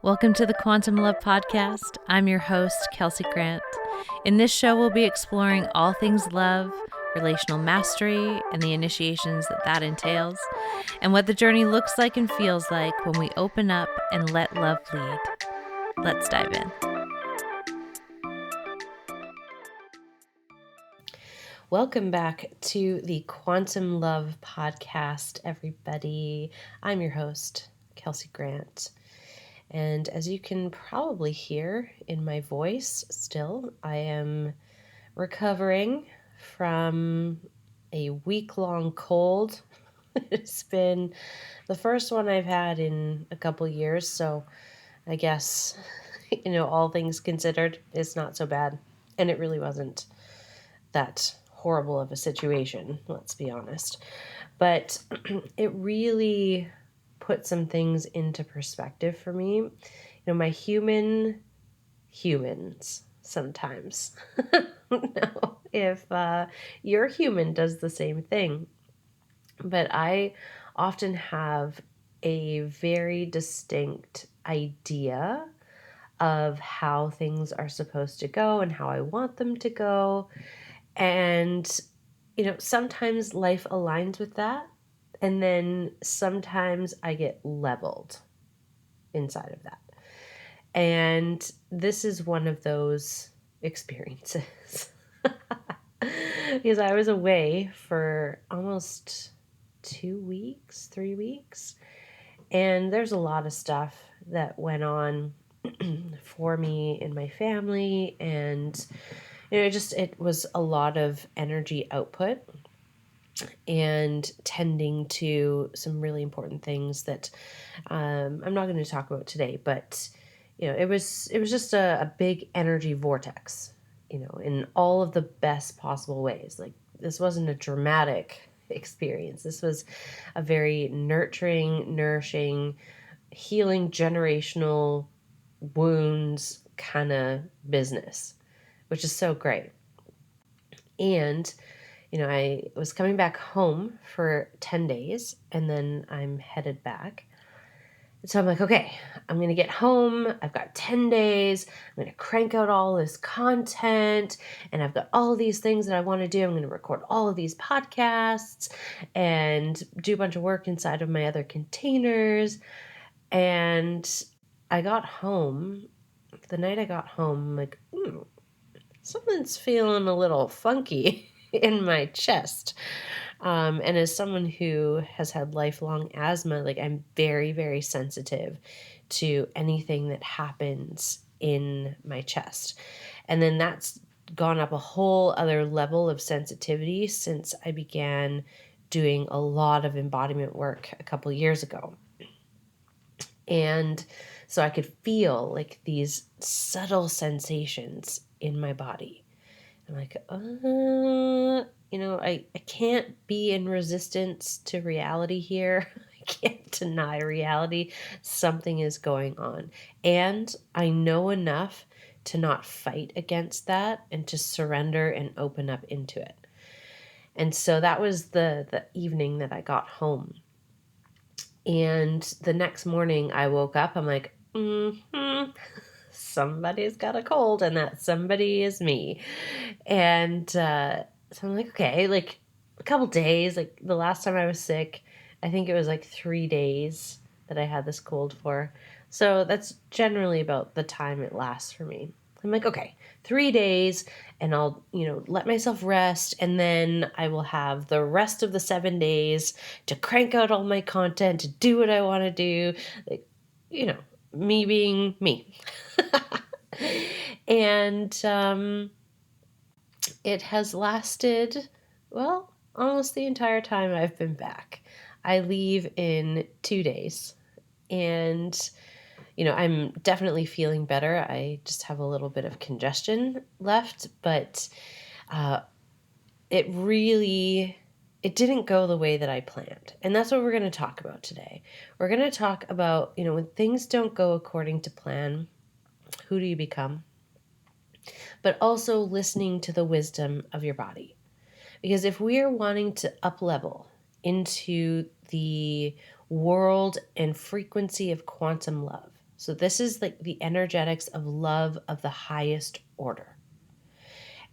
Welcome to the Quantum Love Podcast. I'm your host, Kelsey Grant. In this show, we'll be exploring all things love, relational mastery, and the initiations that entails, and what the journey looks like and feels like when we open up and let love lead. Let's dive in. Welcome back to the Quantum Love Podcast, everybody. I'm your host, Kelsey Grant. And as you can probably hear in my voice still, I am recovering from a week-long cold. It's been the first one I've had in a couple years, so I guess, all things considered, it's not so bad. And it really wasn't that horrible of a situation, let's be honest. But it really put some things into perspective for me. My humans sometimes. No, if your human does the same thing. But I often have a very distinct idea of how things are supposed to go and how I want them to go. And, sometimes life aligns with that. And then sometimes I get leveled inside of that. And this is one of those experiences. Because I was away for almost 3 weeks. And there's a lot of stuff that went on for me and my family. And, it was a lot of energy output and tending to some really important things that I'm not going to talk about today, but it was just a big energy vortex, in all of the best possible ways. Like, this wasn't a dramatic experience. This was a very nurturing, nourishing, healing generational wounds kind of business, which is so great. And I was coming back home for 10 days and then I'm headed back. So I'm like, okay, I'm going to get home. I've got 10 days. I'm going to crank out all this content and I've got all of these things that I want to do. I'm going to record all of these podcasts and do a bunch of work inside of my other containers. And I got home. The night I got home, I'm like, something's feeling a little funky in my chest. And as someone who has had lifelong asthma, like, I'm very, very sensitive to anything that happens in my chest. And then that's gone up a whole other level of sensitivity since I began doing a lot of embodiment work a couple years ago. And so I could feel like these subtle sensations in my body. I'm like, I can't be in resistance to reality here. I can't deny reality. Something is going on. And I know enough to not fight against that and to surrender and open up into it. And so that was the evening that I got home. And the next morning I woke up, I'm like, somebody's got a cold and that somebody is me. And so I'm like, okay, like a couple days, like the last time I was sick, I think it was like 3 days that I had this cold for. So that's generally about the time it lasts for me. I'm like, okay, 3 days and I'll, let myself rest. And then I will have the rest of the 7 days to crank out all my content, to do what I want to do. Like, me being me. And it has lasted, well, almost the entire time I've been back. I leave in 2 days. And I'm definitely feeling better. I just have a little bit of congestion left, but it didn't go the way that I planned. And that's what we're going to talk about today. We're going to talk about, when things don't go according to plan, who do you become? But also listening to the wisdom of your body. Because if we are wanting to up-level into the world and frequency of quantum love, So this is like the energetics of love of the highest order.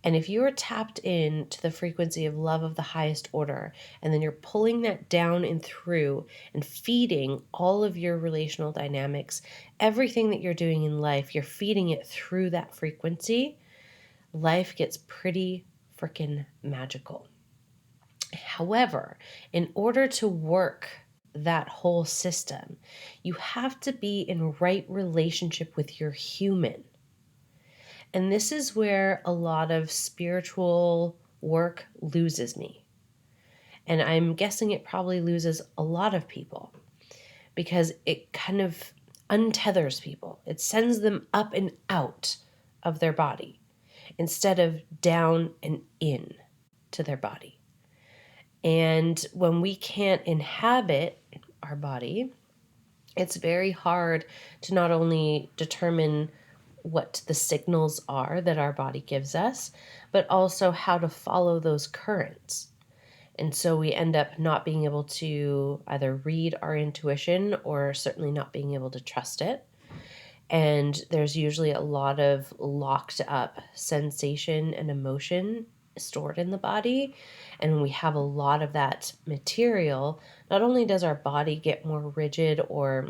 And if you are tapped in to the frequency of love of the highest order, and then you're pulling that down and through and feeding all of your relational dynamics, everything that you're doing in life, you're feeding it through that frequency, life gets pretty freaking magical. However, in order to work that whole system, you have to be in right relationship with your human. And this is where a lot of spiritual work loses me. And I'm guessing it probably loses a lot of people because it kind of untethers people. It sends them up and out of their body instead of down and in to their body. And when we can't inhabit our body, it's very hard to not only determine what the signals are that our body gives us, but also how to follow those currents. And so we end up not being able to either read our intuition or certainly not being able to trust it. And there's usually a lot of locked up sensation and emotion stored in the body. And when we have a lot of that material, not only does our body get more rigid, or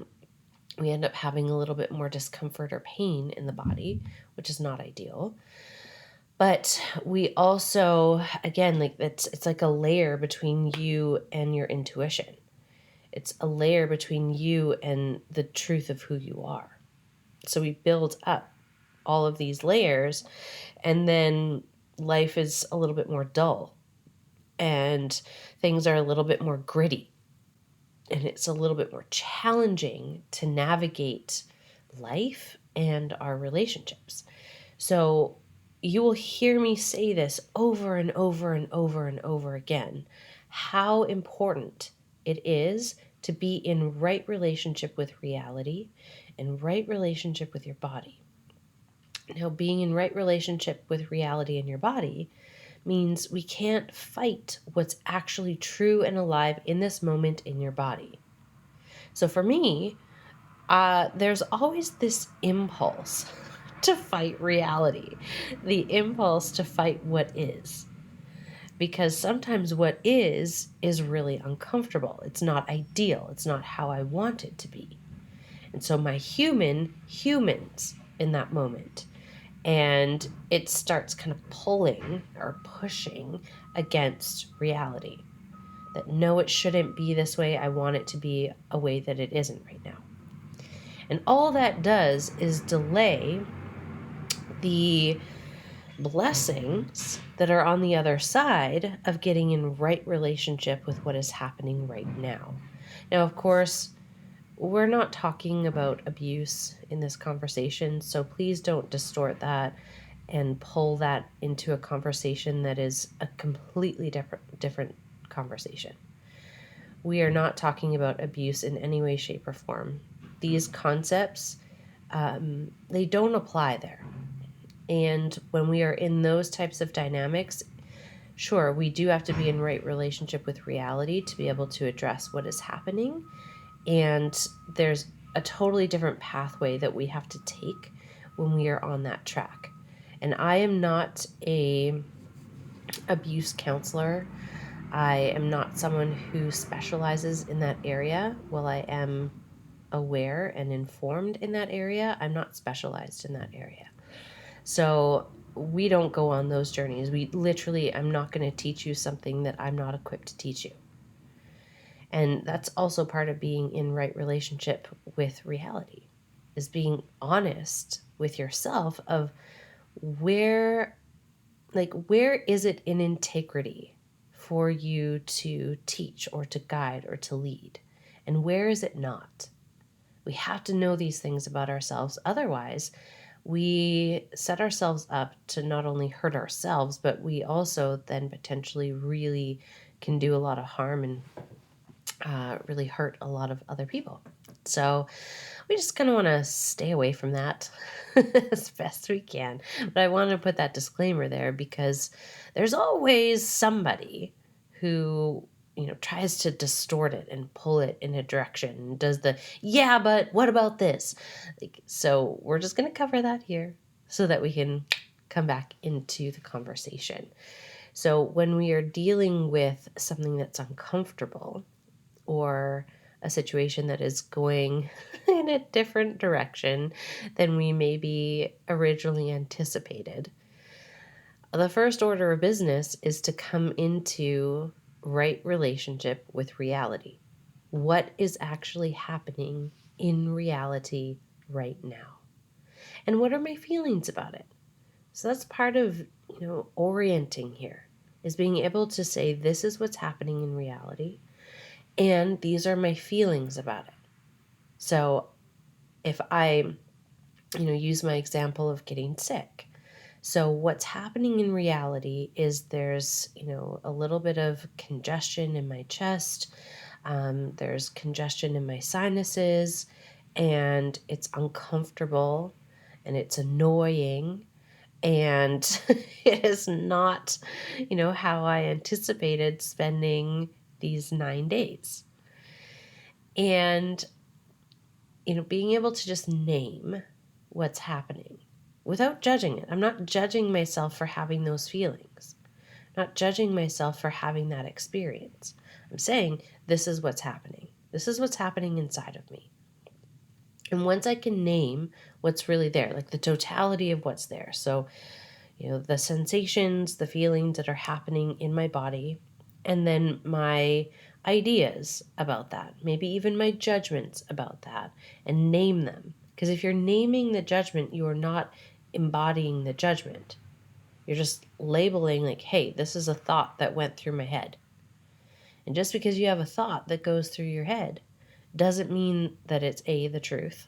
we end up having a little bit more discomfort or pain in the body, which is not ideal. But we also, again, like it's like a layer between you and your intuition. It's a layer between you and the truth of who you are. So we build up all of these layers, and then life is a little bit more dull and things are a little bit more gritty, and it's a little bit more challenging to navigate life and our relationships. So you will hear me say this over and over and over and over again, how important it is to be in right relationship with reality and right relationship with your body. Now, being in right relationship with reality and your body means we can't fight what's actually true and alive in this moment in your body. So for me, there's always this impulse to fight reality, the impulse to fight what is. Because sometimes what is really uncomfortable. It's not ideal. It's not how I want it to be. And so my humans in that moment. And it starts kind of pulling or pushing against reality. That no, it shouldn't be this way. I want it to be a way that it isn't right now. And all that does is delay the blessings that are on the other side of getting in right relationship with what is happening right now. Now, of course, we're not talking about abuse in this conversation, so please don't distort that and pull that into a conversation that is a completely different conversation. We are not talking about abuse in any way, shape, or form. These concepts, they don't apply there. And when we are in those types of dynamics, sure, we do have to be in right relationship with reality to be able to address what is happening. And there's a totally different pathway that we have to take when we are on that track. And I am not a abuse counselor. I am not someone who specializes in that area. While I am aware and informed in that area, I'm not specialized in that area. So we don't go on those journeys. I'm not going to teach you something that I'm not equipped to teach you. And that's also part of being in right relationship with reality, is being honest with yourself of where is it in integrity for you to teach or to guide or to lead, and where is it not? We have to know these things about ourselves. Otherwise, we set ourselves up to not only hurt ourselves, but we also then potentially really can do a lot of harm and really hurt a lot of other people. So we just kind of want to stay away from that as best we can. But I want to put that disclaimer there because there's always somebody who tries to distort it and pull it in a direction and does the, yeah, but what about this? So we're just going to cover that here so that we can come back into the conversation. So when we are dealing with something that's uncomfortable or a situation that is going in a different direction than we maybe originally anticipated, the first order of business is to come into right relationship with reality. What is actually happening in reality right now? And what are my feelings about it? So that's part of, orienting here, is being able to say, this is what's happening in reality, and these are my feelings about it. So if I, use my example of getting sick. So what's happening in reality is there's, a little bit of congestion in my chest. There's congestion in my sinuses, and it's uncomfortable and it's annoying. And it is not, how I anticipated spending these 9 days. And, being able to just name what's happening without judging it. I'm not judging myself for having those feelings, not judging myself for having that experience. I'm saying, this is what's happening. This is what's happening inside of me. And once I can name what's really there, like the totality of what's there. So, the sensations, the feelings that are happening in my body, and then my ideas about that, maybe even my judgments about that, and name them. Because if you're naming the judgment, you are not embodying the judgment. You're just labeling like, hey, this is a thought that went through my head. And just because you have a thought that goes through your head doesn't mean that it's A, the truth,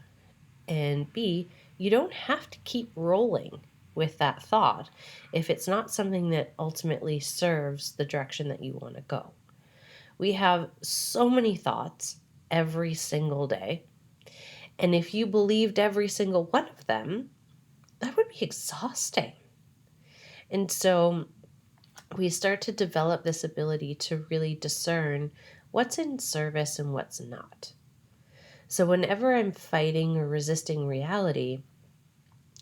and B, you don't have to keep rolling with that thought if it's not something that ultimately serves the direction that you want to go. We have so many thoughts every single day. And if you believed every single one of them, that would be exhausting. And so we start to develop this ability to really discern what's in service and what's not. So whenever I'm fighting or resisting reality,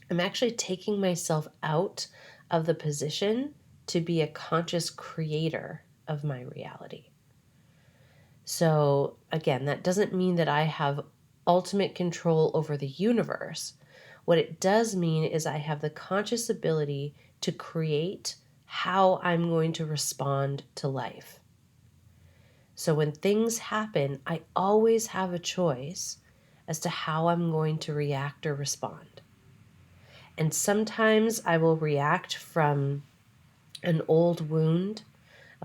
I'm actually taking myself out of the position to be a conscious creator of my reality. So again, that doesn't mean that I have ultimate control over the universe. What it does mean is I have the conscious ability to create how I'm going to respond to life. So when things happen, I always have a choice as to how I'm going to react or respond. And sometimes I will react from an old wound.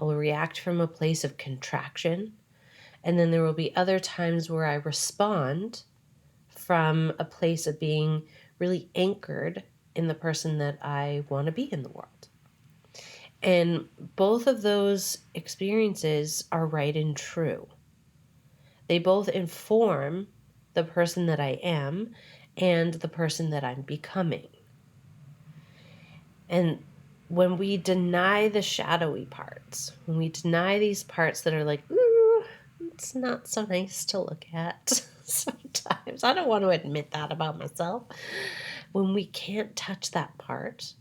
I will react from a place of contraction. And then there will be other times where I respond from a place of being really anchored in the person that I want to be in the world. And both of those experiences are right and true. They both inform the person that I am and the person that I'm becoming. And when we deny the shadowy parts, when we deny these parts that are like, ooh, it's not so nice to look at sometimes. I don't want to admit that about myself. When we can't touch that part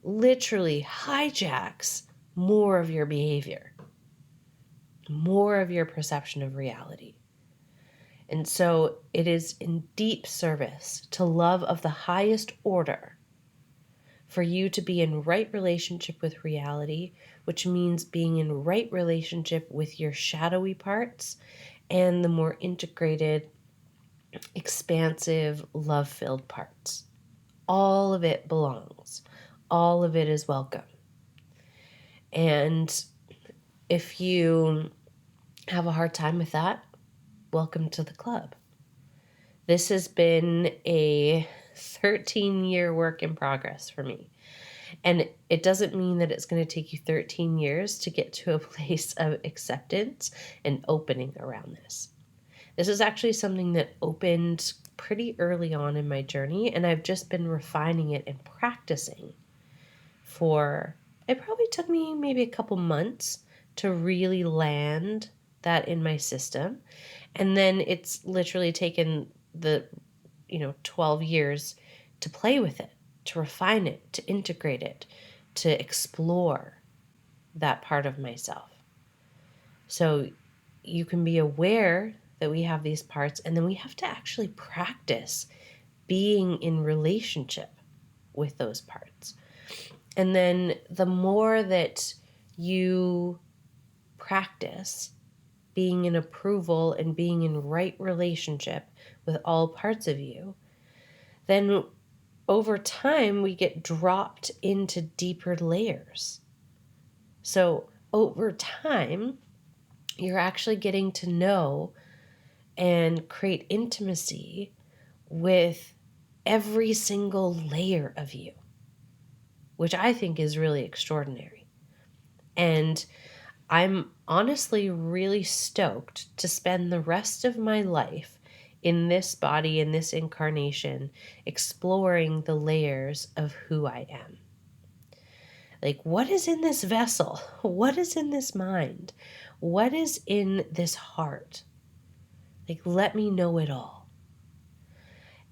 literally hijacks more of your behavior, more of your perception of reality. And so it is in deep service to love of the highest order for you to be in right relationship with reality, which means being in right relationship with your shadowy parts and the more integrated, expansive, love-filled parts. All of it belongs. All of it is welcome. And if you have a hard time with that, welcome to the club. This has been a 13-year work in progress for me. And it doesn't mean that it's going to take you 13 years to get to a place of acceptance and opening around this. This is actually something that opened pretty early on in my journey, and I've just been refining it and practicing for It probably took me maybe a couple months to really land that in my system. And then it's literally taken the, 12 years to play with it, to refine it, to integrate it, to explore that part of myself. So you can be aware that we have these parts, and then we have to actually practice being in relationship with those parts. And then the more that you practice being in approval and being in right relationship with all parts of you, then over time we get dropped into deeper layers. So over time, you're actually getting to know and create intimacy with every single layer of you, which I think is really extraordinary. And I'm honestly really stoked to spend the rest of my life in this body, in this incarnation, exploring the layers of who I am. Like, what is in this vessel? What is in this mind? What is in this heart? Like, let me know it all.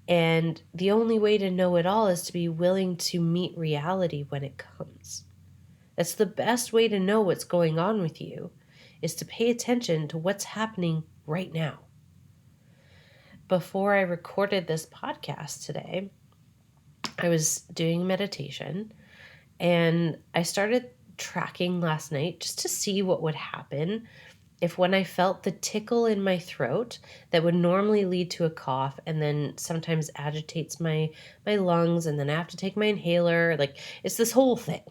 And the only way to know it all is to be willing to meet reality when it comes. That's the best way to know what's going on with you, is to pay attention to what's happening right now. Before I recorded this podcast today, I was doing meditation, and I started tracking last night just to see what would happen if when I felt the tickle in my throat that would normally lead to a cough and then sometimes agitates my lungs, and then I have to take my inhaler. Like, it's this whole thing,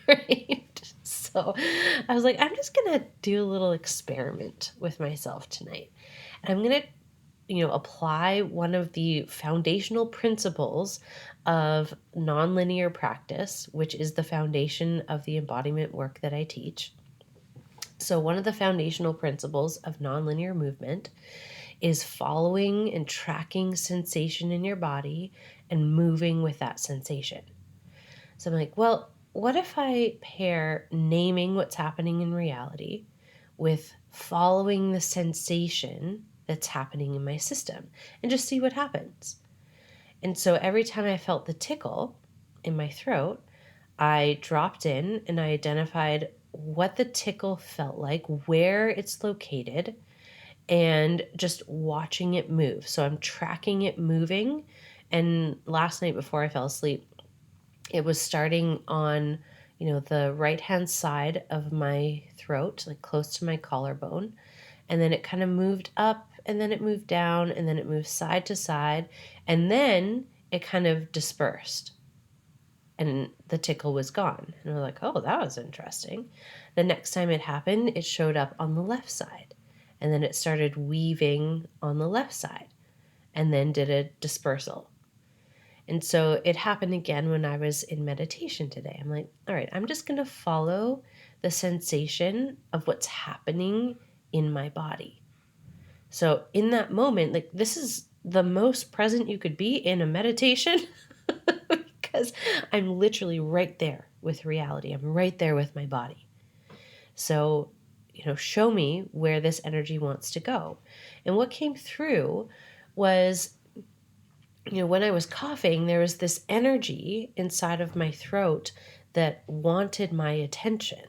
right? So I was like, I'm just going to do a little experiment with myself tonight. And I'm going to apply one of the foundational principles of nonlinear practice, which is the foundation of the embodiment work that I teach. So one of the foundational principles of nonlinear movement is following and tracking sensation in your body and moving with that sensation. So I'm like, well, what if I pair naming what's happening in reality with following the sensation that's happening in my system and just see what happens? And so every time I felt the tickle in my throat, I dropped in and I identified what the tickle felt like, where it's located, and just watching it move. So I'm tracking it moving. And last night before I fell asleep, it was starting on, the right-hand side of my throat, like close to my collarbone. And then it kind of moved up, and then it moved down, and then it moved side to side. And then it kind of dispersed, and the tickle was gone. And I was like, oh, that was interesting. The next time it happened, it showed up on the left side. And then it started weaving on the left side, and then did a dispersal. And so it happened again when I was in meditation today. I'm like, all right, I'm just going to follow the sensation of what's happening in my body. So in that moment, like, this is the most present you could be in a meditation because I'm literally right there with reality. I'm right there with my body. So, show me where this energy wants to go. And what came through was, when I was coughing, there was this energy inside of my throat that wanted my attention.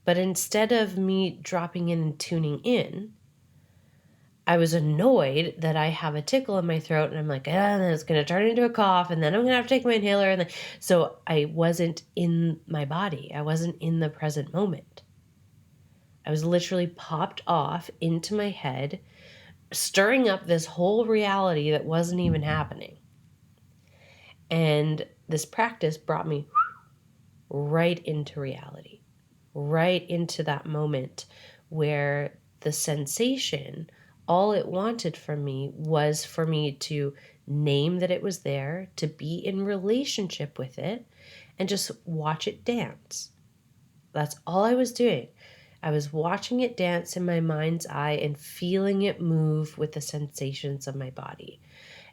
But instead of me dropping in and tuning in, I was annoyed that I have a tickle in my throat, and I'm like, and then it's going to turn into a cough, and then I'm going to have to take my inhaler. And then, so I wasn't in my body. I wasn't in the present moment. I was literally popped off into my head, stirring up this whole reality that wasn't even happening. And this practice brought me right into reality, right into that moment where the sensation, all it wanted from me was for me to name that it was there, to be in relationship with it, and just watch it dance. That's all I was doing. I was watching it dance in my mind's eye and feeling it move with the sensations of my body.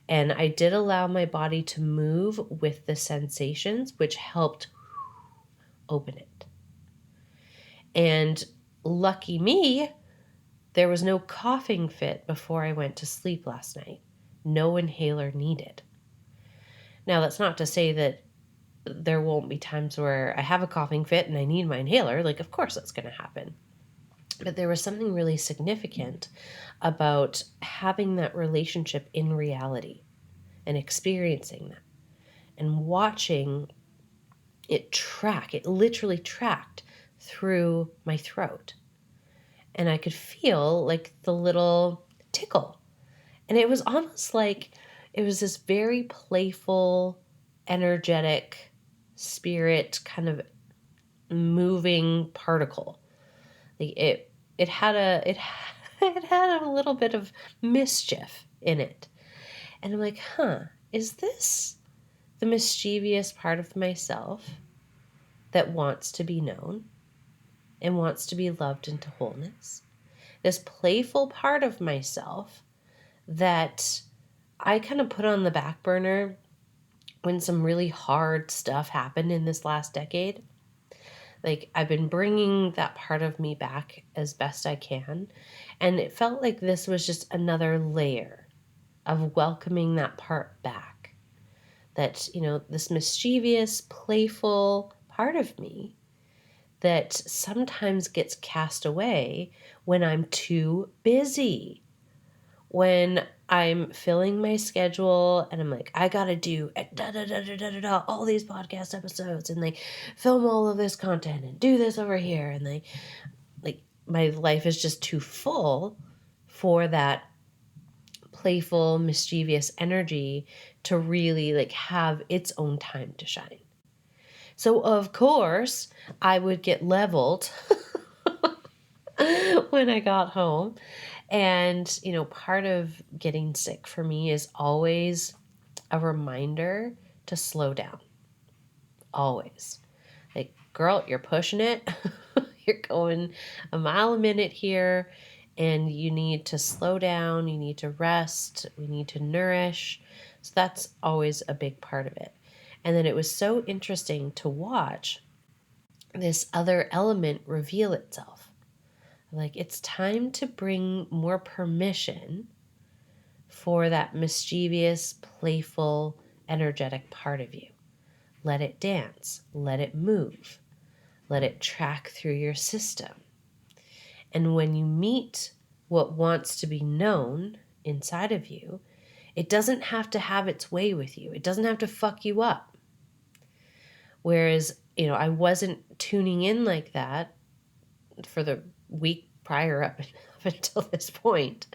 And I did allow my body to move with the sensations, which helped open it. And lucky me, there was no coughing fit before I went to sleep last night. No inhaler needed. Now, that's not to say that there won't be times where I have a coughing fit and I need my inhaler. Like, of course that's going to happen. But there was something really significant about having that relationship in reality and experiencing that and watching it track. It literally tracked through my throat. And I could feel like the little tickle. And it was almost like it was this very playful, energetic, spirit kind of moving particle. Like it had it had a little bit of mischief in it. And I'm like, is this the mischievous part of myself that wants to be known and wants to be loved into wholeness? This playful part of myself that I kind of put on the back burner when some really hard stuff happened in this last decade. Like, I've been bringing that part of me back as best I can. And it felt like this was just another layer of welcoming that part back. That, this mischievous, playful part of me that sometimes gets cast away when I'm too busy. When I'm filling my schedule and I'm like, I gotta do all these podcast episodes and like film all of this content and do this over here. And like my life is just too full for that playful, mischievous energy to really like have its own time to shine. So of course I would get leveled when I got home. And, part of getting sick for me is always a reminder to slow down. Always. Like, girl, you're pushing it. You're going a mile a minute here, and you need to slow down. You need to rest. We need to nourish. So that's always a big part of it. And then it was so interesting to watch this other element reveal itself. Like, it's time to bring more permission for that mischievous, playful, energetic part of you. Let it dance. Let it move. Let it track through your system. And when you meet what wants to be known inside of you, it doesn't have to have its way with you. It doesn't have to fuck you up. Whereas, I wasn't tuning in like that for the week prior up until this point.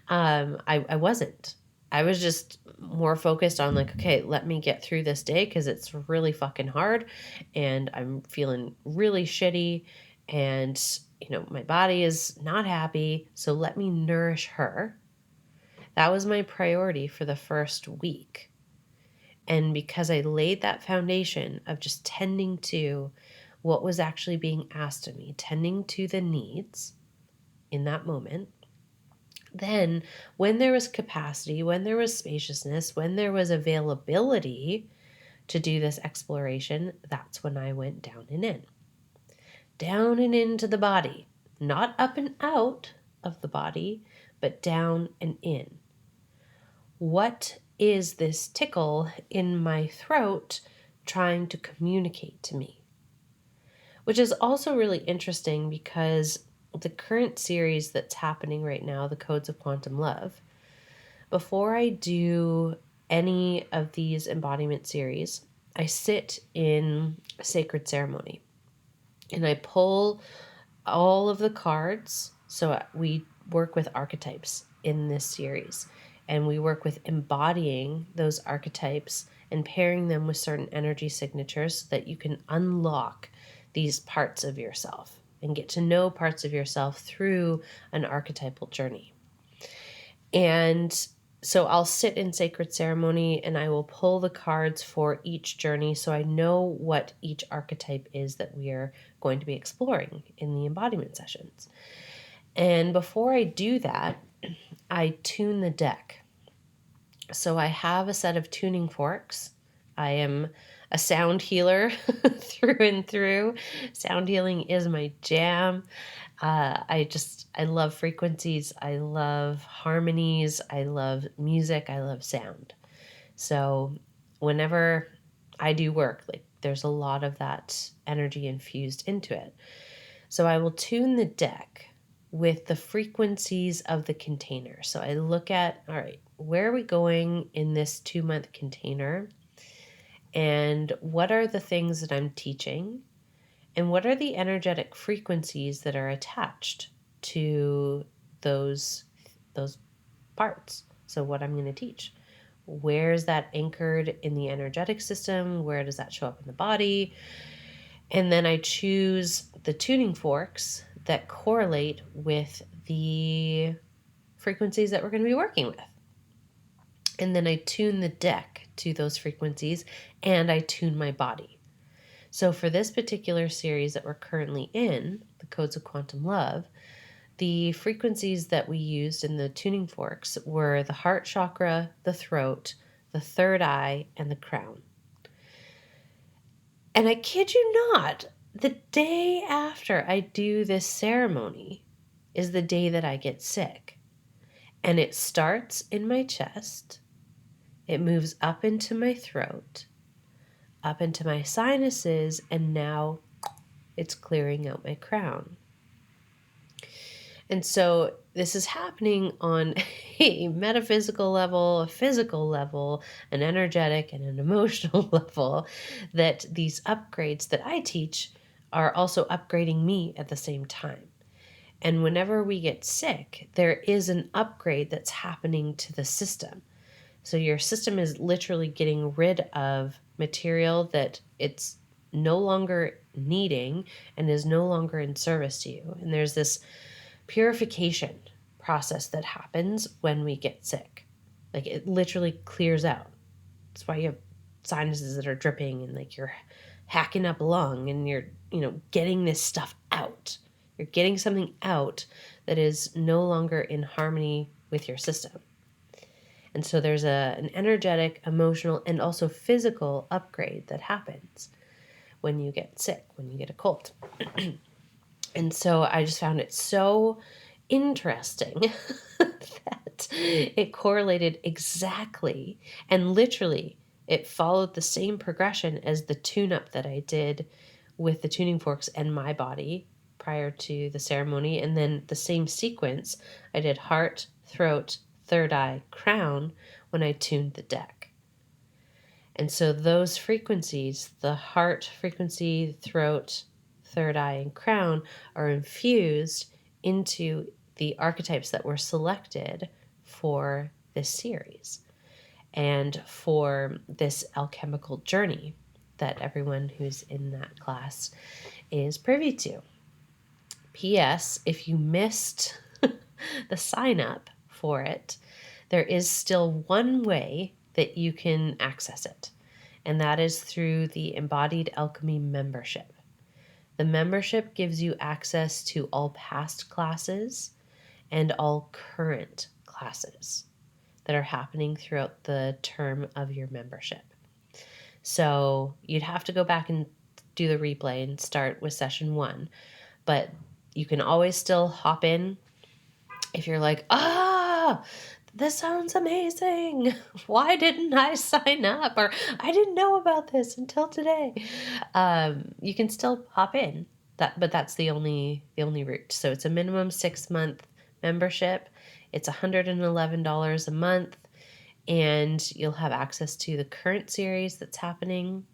I wasn't. I was just more focused on like, okay, let me get through this day because it's really fucking hard and I'm feeling really shitty and, my body is not happy. So let me nourish her. That was my priority for the first week. And because I laid that foundation of just tending to what was actually being asked of me, tending to the needs in that moment, then when there was capacity, when there was spaciousness, when there was availability to do this exploration, that's when I went down and in. Down and into the body. Not up and out of the body, but down and in. What is this tickle in my throat trying to communicate to me? Which is also really interesting because the current series that's happening right now, the Codes of Quantum Love, before I do any of these embodiment series, I sit in a sacred ceremony and I pull all of the cards. So we work with archetypes in this series and we work with embodying those archetypes and pairing them with certain energy signatures so that you can unlock these parts of yourself and get to know parts of yourself through an archetypal journey. And so I'll sit in sacred ceremony and I will pull the cards for each journey so I know what each archetype is that we are going to be exploring in the embodiment sessions. And before I do that, I tune the deck. So I have a set of tuning forks. I am a sound healer through and through. Sound healing is my jam. I love frequencies. I love harmonies. I love music. I love sound. So whenever I do work, like there's a lot of that energy infused into it. So I will tune the deck with the frequencies of the container. So I look at, all right, where are we going in this 2-month container? And what are the things that I'm teaching? And what are the energetic frequencies that are attached to those parts? So what I'm going to teach. Where is that anchored in the energetic system? Where does that show up in the body? And then I choose the tuning forks that correlate with the frequencies that we're going to be working with. And then I tune the deck to those frequencies, and I tune my body. So for this particular series that we're currently in, the Codes of Quantum Love, the frequencies that we used in the tuning forks were the heart chakra, the throat, the third eye, and the crown. And I kid you not, the day after I do this ceremony is the day that I get sick. And it starts in my chest, it moves up into my throat, up into my sinuses, and now it's clearing out my crown. And so this is happening on a metaphysical level, a physical level, an energetic and an emotional level, that these upgrades that I teach are also upgrading me at the same time. And whenever we get sick, there is an upgrade that's happening to the system. So your system is literally getting rid of material that it's no longer needing and is no longer in service to you. And there's this purification process that happens when we get sick. Like it literally clears out. That's why you have sinuses that are dripping and like you're hacking up a lung and you're, getting this stuff out. You're getting something out that is no longer in harmony with your system. And so there's an energetic, emotional, and also physical upgrade that happens when you get sick, when you get a cold. And so I just found it so interesting that it correlated exactly and literally it followed the same progression as the tune-up that I did with the tuning forks and my body prior to the ceremony. And then the same sequence, I did heart, throat, third eye, crown when I tuned the deck. And so those frequencies, the heart frequency, throat, third eye, and crown, are infused into the archetypes that were selected for this series and for this alchemical journey that everyone who's in that class is privy to. P.S. If you missed the sign up for it, there is still one way that you can access it, and that is through the Embodied Alchemy membership. The membership gives you access to all past classes and all current classes that are happening throughout the term of your membership. So you'd have to go back and do the replay and start with session 1, but you can always still hop in if you're like, this sounds amazing. Why didn't I sign up? Or I didn't know about this until today. You can still hop in, but that's the only route. So it's a minimum 6-month membership. It's $111 a month, and you'll have access to the current series that's happening.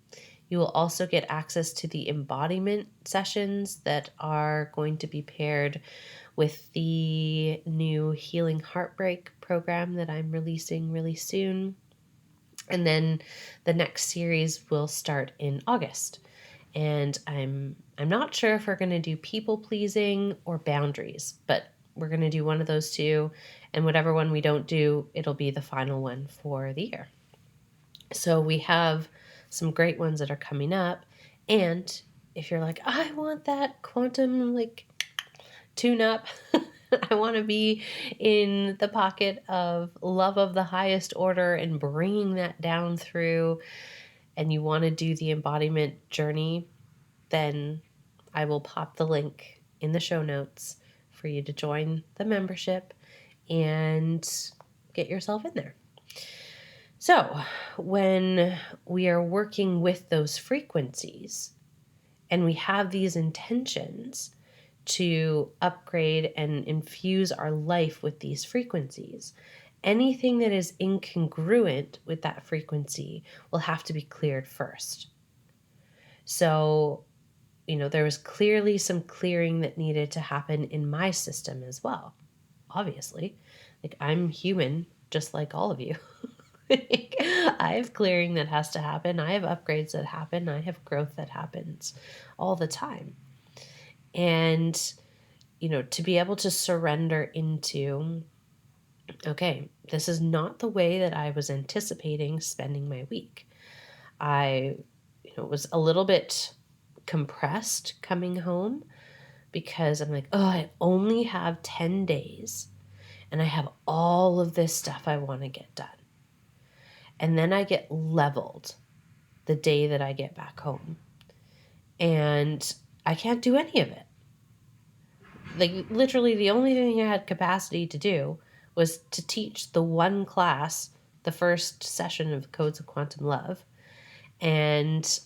You will also get access to the embodiment sessions that are going to be paired with the new Healing Heartbreak program that I'm releasing really soon. And then the next series will start in August. And I'm not sure if we're going to do people pleasing or boundaries, but we're going to do one of those two. And whatever one we don't do, it'll be the final one for the year. So we have some great ones that are coming up. And if you're like, I want that quantum tune up, I want to be in the pocket of love of the highest order and bringing that down through, and you want to do the embodiment journey, then I will pop the link in the show notes for you to join the membership and get yourself in there. So, when we are working with those frequencies and we have these intentions to upgrade and infuse our life with these frequencies, anything that is incongruent with that frequency will have to be cleared first. So, there was clearly some clearing that needed to happen in my system as well. Obviously, I'm human just like all of you. I have clearing that has to happen. I have upgrades that happen. I have growth that happens all the time. And, to be able to surrender into, okay, this is not the way that I was anticipating spending my week. I, was a little bit compressed coming home because I'm like, I only have 10 days and I have all of this stuff I want to get done. And then I get leveled the day that I get back home. And I can't do any of it. Literally the only thing I had capacity to do was to teach the one class, the first session of Codes of Quantum Love. And,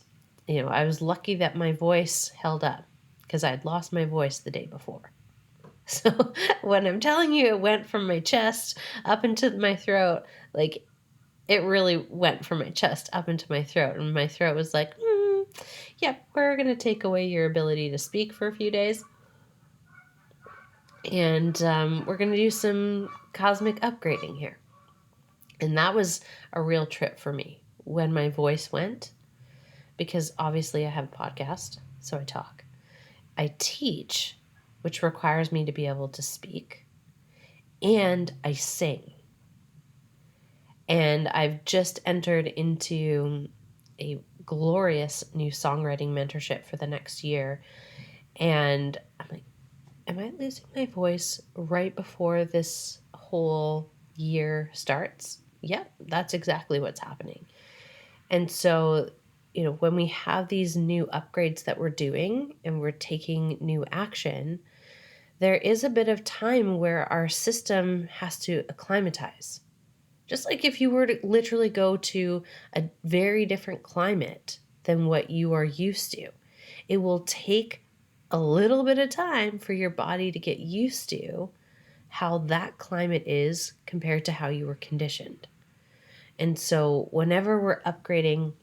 I was lucky that my voice held up because I had lost my voice the day before. So when I'm telling you it went from my chest up into my throat, it really went from my chest up into my throat. And my throat was like, we're going to take away your ability to speak for a few days. And we're going to do some cosmic upgrading here. And that was a real trip for me when my voice went, because obviously I have a podcast, so I talk. I teach, which requires me to be able to speak, and I sing. And I've just entered into a glorious new songwriting mentorship for the next year. And I'm like, am I losing my voice right before this whole year starts? Yep, that's exactly what's happening. And so, when we have these new upgrades that we're doing and we're taking new action, there is a bit of time where our system has to acclimatize. Just like if you were to literally go to a very different climate than what you are used to, it will take a little bit of time for your body to get used to how that climate is compared to how you were conditioned. And so whenever we're upgrading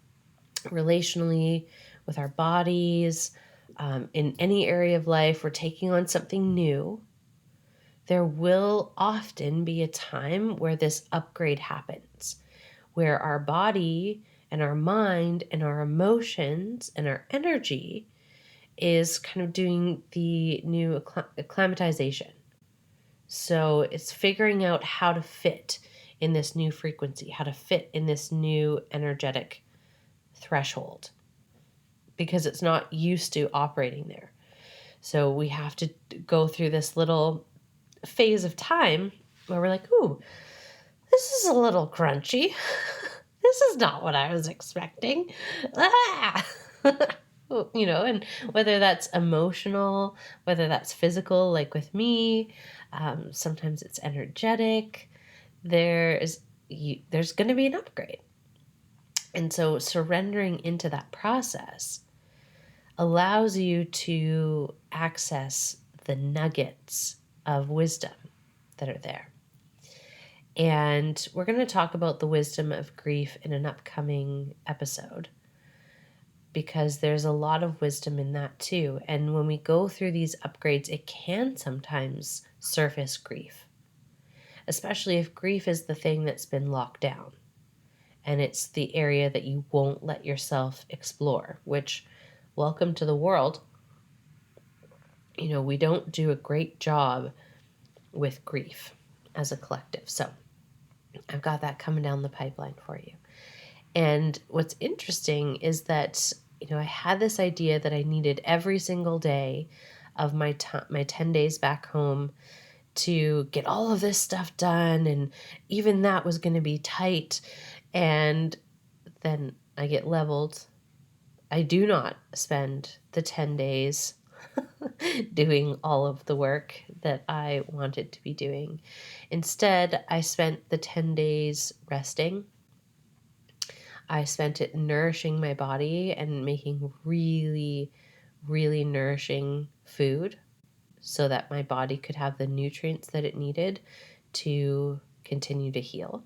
relationally with our bodies, in any area of life, we're taking on something new, there will often be a time where this upgrade happens, where our body and our mind and our emotions and our energy is kind of doing the new acclimatization. So it's figuring out how to fit in this new frequency, how to fit in this new energetic threshold, because it's not used to operating there. So we have to go through this little phase of time where we're like, ooh, this is a little crunchy. This is not what I was expecting. Ah! And whether that's emotional, whether that's physical, like with me, sometimes it's energetic, there's going to be an upgrade. And so surrendering into that process allows you to access the nuggets of wisdom that are there. And we're going to talk about the wisdom of grief in an upcoming episode, because there's a lot of wisdom in that too. And when we go through these upgrades, it can sometimes surface grief, especially if grief is the thing that's been locked down and it's the area that you won't let yourself explore, which, welcome to the world. We don't do a great job with grief as a collective. So I've got that coming down the pipeline for you. And what's interesting is that, I had this idea that I needed every single day of my 10 days back home to get all of this stuff done. And even that was going to be tight. And then I get leveled. I do not spend the 10 days doing all of the work that I wanted to be doing. Instead, I spent the 10 days resting. I spent it nourishing my body and making really, really nourishing food so that my body could have the nutrients that it needed to continue to heal.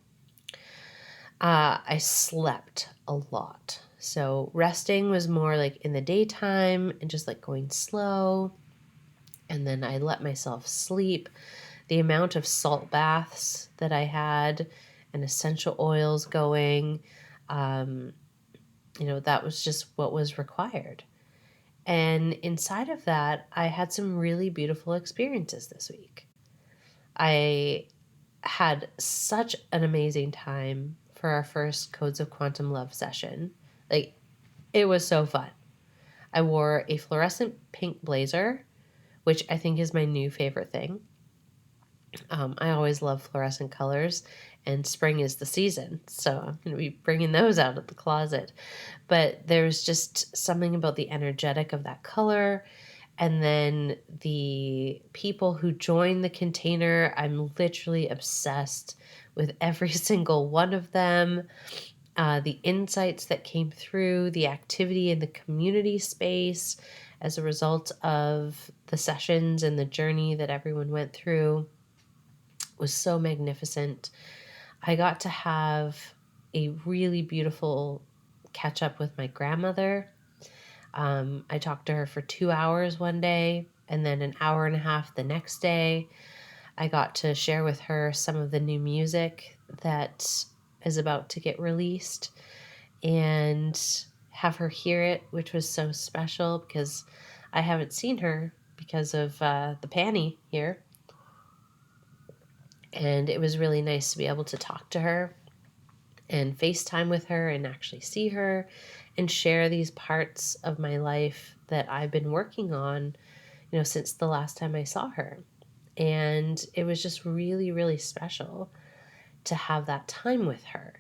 I slept a lot. So resting was more like in the daytime and just like going slow. And then I let myself sleep. The amount of salt baths that I had and essential oils going, um, that was just what was required. And inside of that, I had some really beautiful experiences this week. I had such an amazing time for our first Codes of Quantum Love session. Like, it was so fun. I wore a fluorescent pink blazer, which I think is my new favorite thing. I always love fluorescent colors, and spring is the season, so I'm going to be bringing those out of the closet. But there's just something about the energetic of that color. And then the people who join the container, I'm literally obsessed with every single one of them. The insights that came through, the activity in the community space as a result of the sessions and the journey that everyone went through was so magnificent. I got to have a really beautiful catch up with my grandmother. I talked to her for 2 hours one day and then an hour and a half the next day. I got to share with her some of the new music that is about to get released and have her hear it, which was so special because I haven't seen her because of the panty here. And it was really nice to be able to talk to her and FaceTime with her and actually see her and share these parts of my life that I've been working on, since the last time I saw her. And it was just really, really special to have that time with her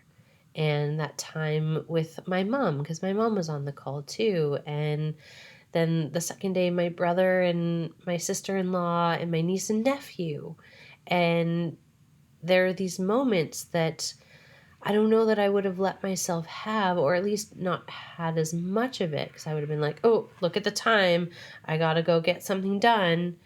and that time with my mom, because my mom was on the call too. And then the second day, my brother and my sister-in-law and my niece and nephew. And there are these moments that I don't know that I would have let myself have, or at least not had as much of it, because I would have been like, oh, look at the time. I got to go get something done.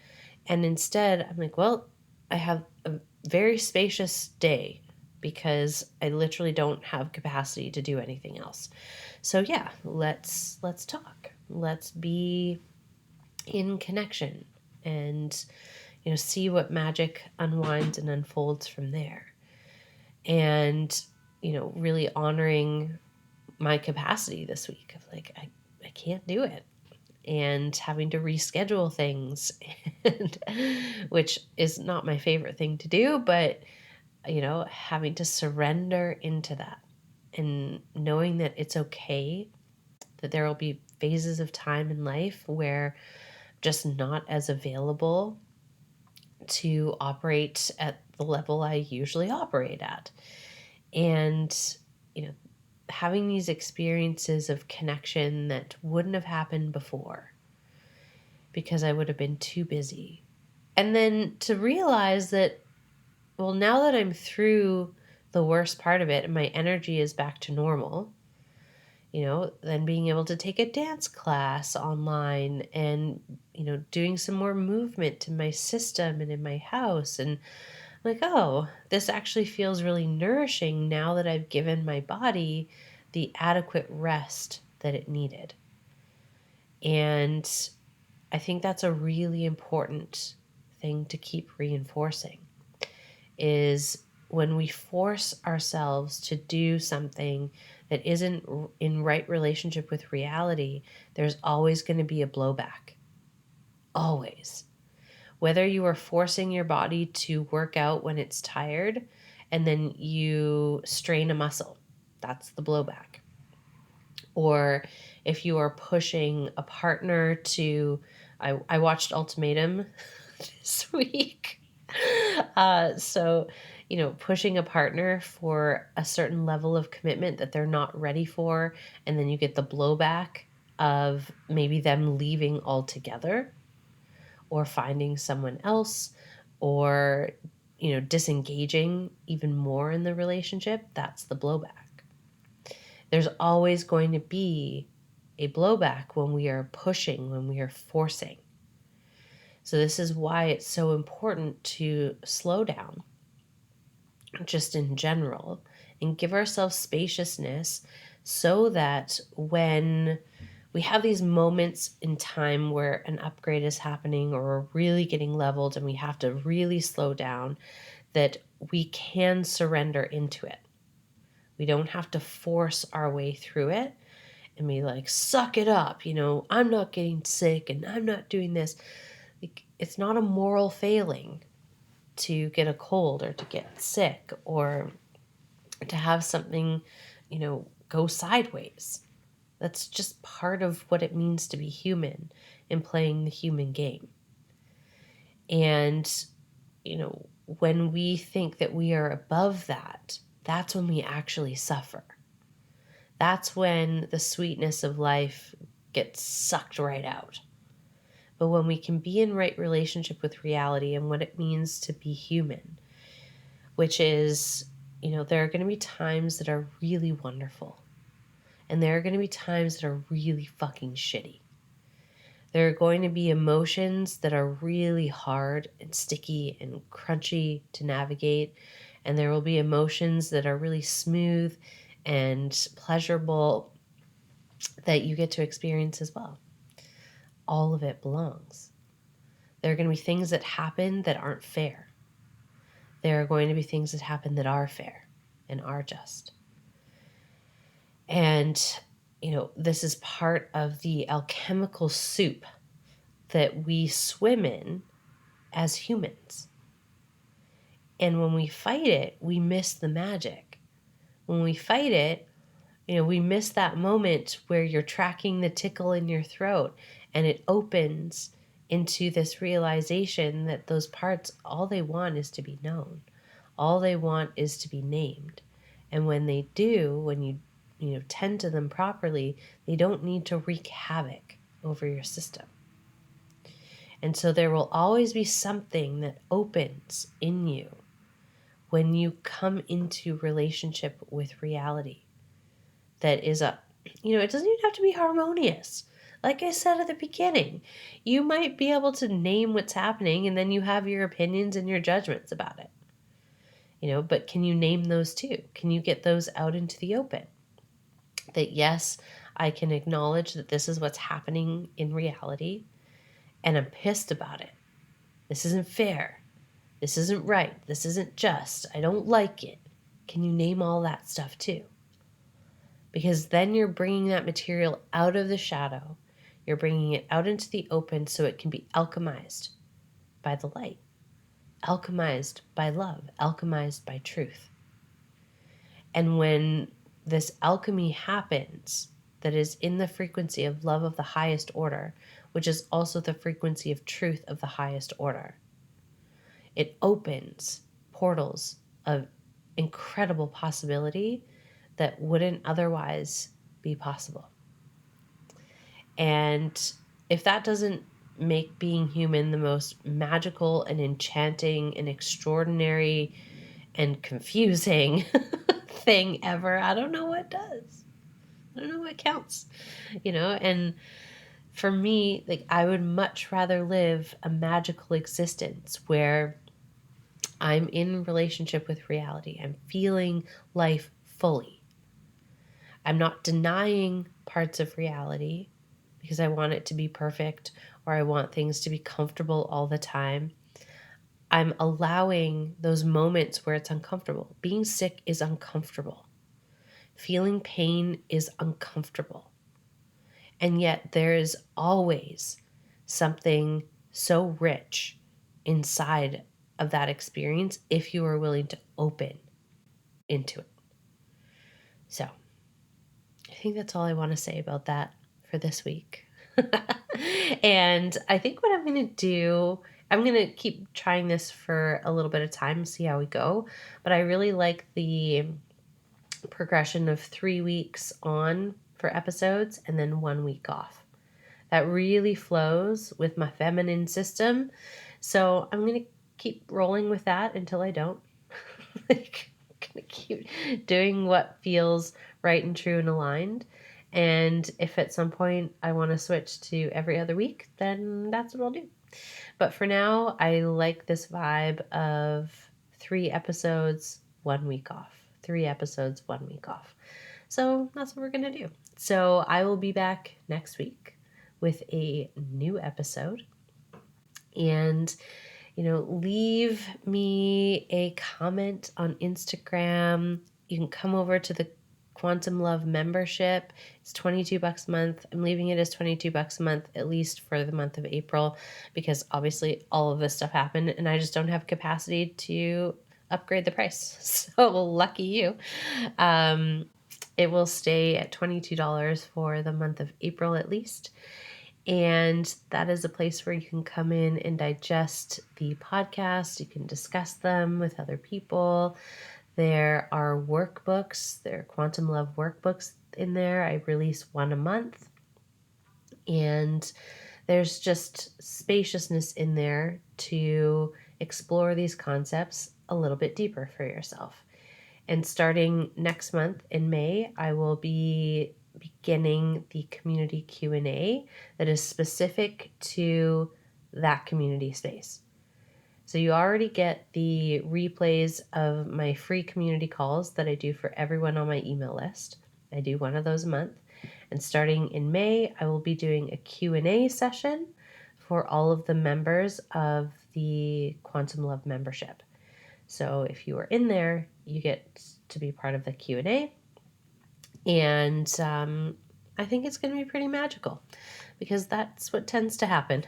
And instead, I'm like, well, I have a very spacious day because I literally don't have capacity to do anything else. So yeah, let's talk. Let's be in connection and see what magic unwinds and unfolds from there. And really honoring my capacity this week of like I can't do it, and having to reschedule things and which is not my favorite thing to do, but having to surrender into that and knowing that it's okay, that there will be phases of time in life where I'm just not as available to operate at the level I usually operate at. And having these experiences of connection that wouldn't have happened before because I would have been too busy. And then to realize that, well, now that I'm through the worst part of it and my energy is back to normal, then being able to take a dance class online and, doing some more movement to my system and in my house. And like, oh, this actually feels really nourishing now that I've given my body the adequate rest that it needed. And I think that's a really important thing to keep reinforcing is when we force ourselves to do something that isn't in right relationship with reality, there's always going to be a blowback. Always. Whether you are forcing your body to work out when it's tired and then you strain a muscle, that's the blowback. Or if you are pushing a partner to, I watched Ultimatum this week. So, pushing a partner for a certain level of commitment that they're not ready for, and then you get the blowback of maybe them leaving altogether or finding someone else or disengaging even more in the relationship. That's the blowback. There's always going to be a blowback when we are pushing, when we are forcing. So this is why it's so important to slow down just in general and give ourselves spaciousness so that when we have these moments in time where an upgrade is happening or we're really getting leveled and we have to really slow down, that we can surrender into it. We don't have to force our way through it and be like, suck it up, I'm not getting sick and I'm not doing this. It's not a moral failing to get a cold or to get sick or to have something, go sideways. That's just part of what it means to be human and playing the human game. And, when we think that we are above that, that's when we actually suffer. That's when the sweetness of life gets sucked right out. But when we can be in right relationship with reality and what it means to be human, which is, there are going to be times that are really wonderful. And there are going to be times that are really fucking shitty. There are going to be emotions that are really hard and sticky and crunchy to navigate. And there will be emotions that are really smooth and pleasurable that you get to experience as well. All of it belongs. There are going to be things that happen that aren't fair. There are going to be things that happen that are fair and are just. And, this is part of the alchemical soup that we swim in as humans. And when we fight it, we miss the magic. When we fight it, we miss that moment where you're tracking the tickle in your throat and it opens into this realization that those parts, all they want is to be known. All they want is to be named. And when they do, when you tend to them properly, they don't need to wreak havoc over your system. And so there will always be something that opens in you when you come into relationship with reality that is it doesn't even have to be harmonious. Like I said at the beginning, you might be able to name what's happening and then you have your opinions and your judgments about it. But can you name those too? Can you get those out into the open? That yes, I can acknowledge that this is what's happening in reality and I'm pissed about it. This isn't fair. This isn't right. This isn't just. I don't like it. Can you name all that stuff too? Because then you're bringing that material out of the shadow. You're bringing it out into the open so it can be alchemized by the light, alchemized by love, alchemized by truth. And when this alchemy happens, that is in the frequency of love of the highest order, which is also the frequency of truth of the highest order, it opens portals of incredible possibility that wouldn't otherwise be possible. And if that doesn't make being human the most magical and enchanting and extraordinary and confusing thing ever, I don't know what does. I don't know what counts, and for me, I would much rather live a magical existence where I'm in relationship with reality. I'm feeling life fully. I'm not denying parts of reality because I want it to be perfect or I want things to be comfortable all the time. I'm allowing those moments where it's uncomfortable. Being sick is uncomfortable. Feeling pain is uncomfortable. And yet there is always something so rich inside of that experience if you are willing to open into it. So I think that's all I want to say about that for this week. And I think what I'm going to do I'm going to keep trying this for a little bit of time, see how we go. But I really like the progression of 3 weeks on for episodes and then 1 week off. That really flows with my feminine system. So I'm going to keep rolling with that until I don't. Like, I'm going to keep doing what feels right and true and aligned. And if at some point I want to switch to every other week, then that's what I'll do. But for now, I like this vibe of 3 episodes, 1 week off. 3 episodes, 1 week off. So that's what we're going to do. So I will be back next week with a new episode. And, leave me a comment on Instagram. You can come over to the Quantum Love membership. It's $22 a month. I'm leaving it as $22 a month, at least for the month of April, because obviously all of this stuff happened and I just don't have capacity to upgrade the price. So lucky you. It will stay at $22 for the month of April at least. And that is a place where you can come in and digest the podcast. You can discuss them with other people. There are workbooks. There are Quantum Love workbooks in there. I release one a month. And there's just spaciousness in there to explore these concepts a little bit deeper for yourself. And starting next month in May, I will be beginning the community Q&A that is specific to that community space. So you already get the replays of my free community calls that I do for everyone on my email list. I do one of those a month. And starting in May, I will be doing a Q&A session for all of the members of the Quantum Love membership. So if you are in there, you get to be part of the Q&A. And I think it's going to be pretty magical because that's what tends to happen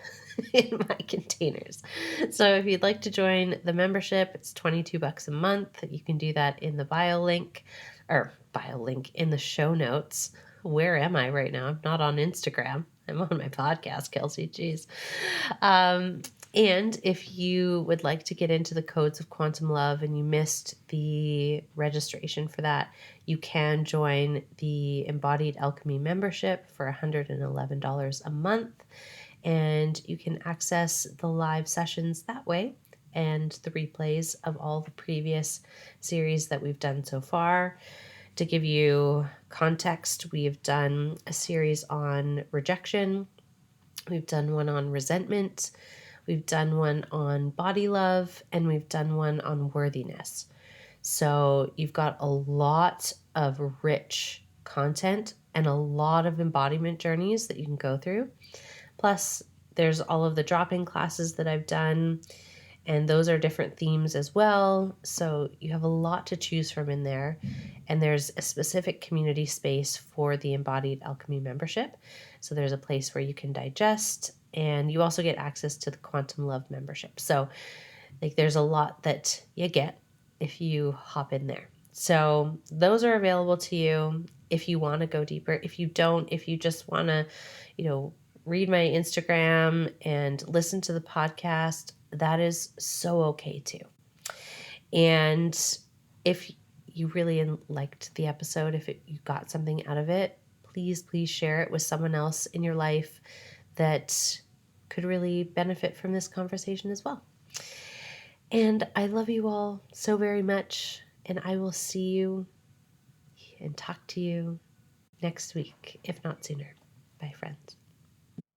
in my containers. So if you'd like to join the membership, it's $22 a month. You can do that in the bio link in the show notes. Where am I right now? I'm not on Instagram. I'm on my podcast, Kelsey. Jeez. And if you would like to get into the codes of Quantum Love and you missed the registration for that, you can join the Embodied Alchemy membership for $111 a month. And you can access the live sessions that way and the replays of all the previous series that we've done so far. To give you context, we've done a series on rejection. We've done one on resentment. We've done one on body love, and we've done one on worthiness. So you've got a lot of rich content and a lot of embodiment journeys that you can go through. Plus, there's all of the drop-in classes that I've done, and those are different themes as well. So you have a lot to choose from in there. And there's a specific community space for the Embodied Alchemy membership. So there's a place where you can digest, and you also get access to the Quantum Love membership. So there's a lot that you get if you hop in there. So those are available to you if you want to go deeper. If you don't, if you just want to, read my Instagram and listen to the podcast, that is so okay too. And if you really liked the episode, you got something out of it, please share it with someone else in your life that could really benefit from this conversation as well. And I love you all so very much, and I will see you and talk to you next week, if not sooner. Bye, friends.